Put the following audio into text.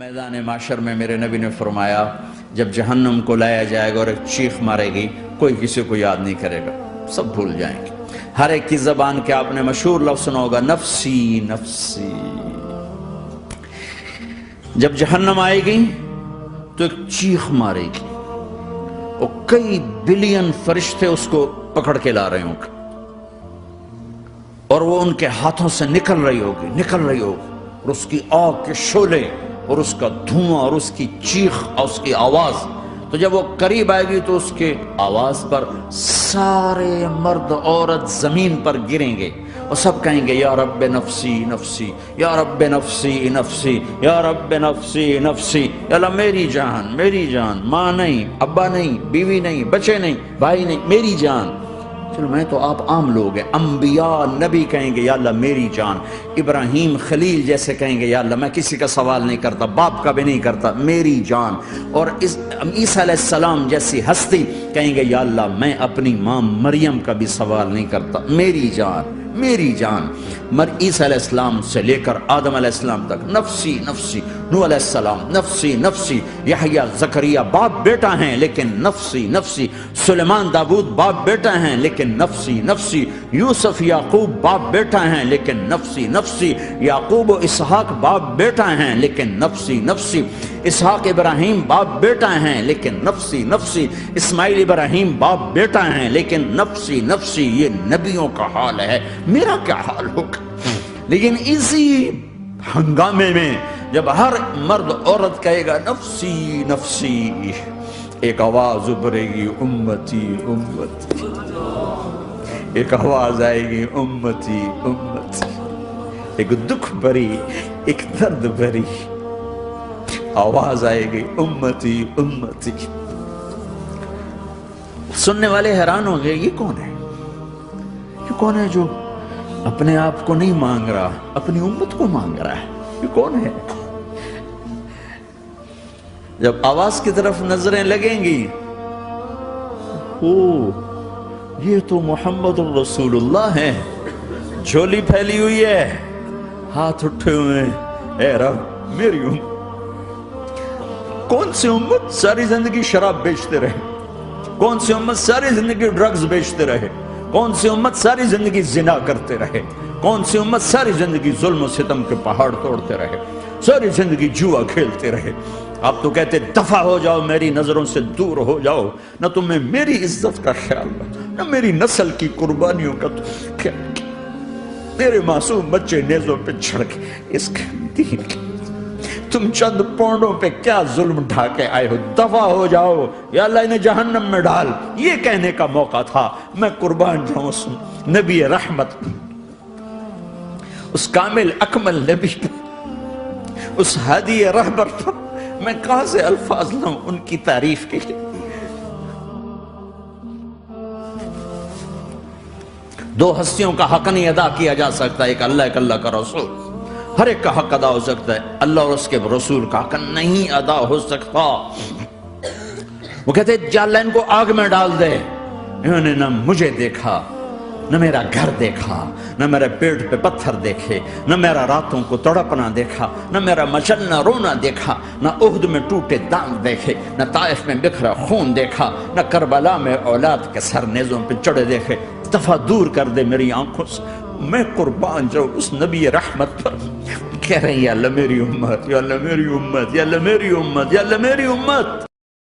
میدان معاشر میں میرے نبی نے فرمایا جب جہنم کو لایا جائے گا اور ایک چیخ مارے گی، کوئی کسی کو یاد نہیں کرے گا، سب بھول جائیں گے۔ ہر ایک کی زبان کے آپ نے مشہور لفظ سنا ہوگا، نفسی نفسی۔ جب جہنم آئے گی تو ایک چیخ مارے گی اور کئی بلین فرشتے اس کو پکڑ کے لا رہے ہوں گے اور وہ ان کے ہاتھوں سے نکل رہی ہوگی اور اس کی آگ کے شعلے اور اس کا دھواں اور اس کی چیخ اور اس کی آواز، تو جب وہ قریب آئے گی تو اس کے آواز پر سارے مرد عورت زمین پر گریں گے اور سب کہیں گے یا رب نفسی نفسی، یا رب نفسی نفسی، یا رب نفسی نفسی، یا اللہ میری جان، ماں نہیں، ابا نہیں، بیوی نہیں، بچے نہیں، بھائی نہیں، میری جان۔ چلو میں تو آپ عام لوگ ہیں، انبیاء نبی کہیں گے یا اللہ میری جان، ابراہیم خلیل جیسے کہیں گے یا اللہ میں کسی کا سوال نہیں کرتا، باپ کا بھی نہیں کرتا، میری جان، اور عیسیٰ علیہ السلام جیسی ہستی کہیں گے یا اللہ میں اپنی ماں مریم کا بھی سوال نہیں کرتا، میری جان میری جان۔ عیسیٰ علیہ السلام سے لے کر آدم علیہ السلام تک نفسی نفسی، نوح علیہ السلام نفسی نفسی، یحییٰ زکریا باپ بیٹا ہیں لیکن نفسی نفسی، سلیمان داؤد باپ بیٹا ہیں لیکن نفسی نفسی، یوسف یعقوب باپ بیٹا ہیں لیکن نفسی نفسی، یعقوب و اسحاق باپ بیٹا ہیں لیکن نفسی نفسی، اسحاق ابراہیم باپ بیٹا ہیں لیکن نفسی نفسی، اسماعیل ابراہیم باپ بیٹا ہیں لیکن نفسی نفسی۔ یہ نبیوں کا حال ہے، میرا کیا حال ہوگا؟ لیکن اسی ہنگامے میں جب ہر مرد عورت کہے گا نفسی نفسی، ایک آواز ابھرے گی امتی امتی، ایک آواز آئے گی امتی امتی، ایک دکھ بھری ایک درد بھری آواز آئے گی امتی امتی۔ سننے والے حیران ہو گئے، یہ کون ہے؟ یہ کون ہے جو اپنے آپ کو نہیں مانگ رہا، اپنی امت کو مانگ رہا ہے؟ یہ کون ہے؟ جب آواز کی طرف نظریں لگیں گی، یہ تو محمد الرسول اللہ ہے، جھولی پھیلی ہوئی ہے، ہاتھ اٹھے ہوئے ہیں، اے رب میری امت۔ کون سی امت ساری زندگی شراب بیچتے رہے؟ کون سی امت ساری زندگی ڈرگز بیچتے رہے؟ کون سی امت ساری زندگی زنا کرتے رہے؟ کون سی امت ساری زندگی ظلم و ستم کے پہاڑ توڑتے رہے؟ ساری زندگی جوا کھیلتے رہے؟ آپ تو کہتے دفع ہو جاؤ، میری نظروں سے دور ہو جاؤ، نہ تمہیں میری عزت کا خیال نہ میری نسل کی قربانیوں کا خیال، میرے معصوم بچے نیزوں پہ چڑھ کے اس کے دین کے تم چند پونڈوں پہ کیا ظلم ڈھا کے آئے ہو؟ دفع ہو جاؤ، یا اللہ انہیں جہنم میں ڈال۔ یہ کہنے کا موقع تھا، میں قربان جاؤں اس نبی رحمت پر، اس کامل اکمل نبی پر، اس ہادی رہبر پر۔ میں کہاں سے الفاظ لاؤں ان کی تعریف کے لیے؟ دو ہستیوں کا حق نہیں ادا کیا جا سکتا، ایک اللہ، ایک اللہ کا رسول۔ ہر ایک کا حق ادا ہو سکتا ہے، اللہ اور اس کے رسول کا حق نہیں ادا ہو سکتا۔ وہ کہتے ہیں یا اللہ ان کو آگ میں ڈال دے، انہوں نے نہ مجھے دیکھا، نہ میرا گھر دیکھا، نہ میرے پیٹ پہ پتھر دیکھے، نہ میرا راتوں کو تڑپنا دیکھا، نہ میرا مچلنا رونا دیکھا، نہ احد میں ٹوٹے دانت دیکھے، نہ طائف میں بکھرا خون دیکھا، نہ کربلا میں اولاد کے سر نیزوں پہ چڑھے دیکھے۔ دفعہ دور کر دے میری آنکھوں سے، میں قربان جاؤں اس نبی رحمت پر۔ کہہ رہے ہیں یا اللہ میری امت، یا اللہ میری امت، یا اللہ میری امت، یا اللہ میری امت۔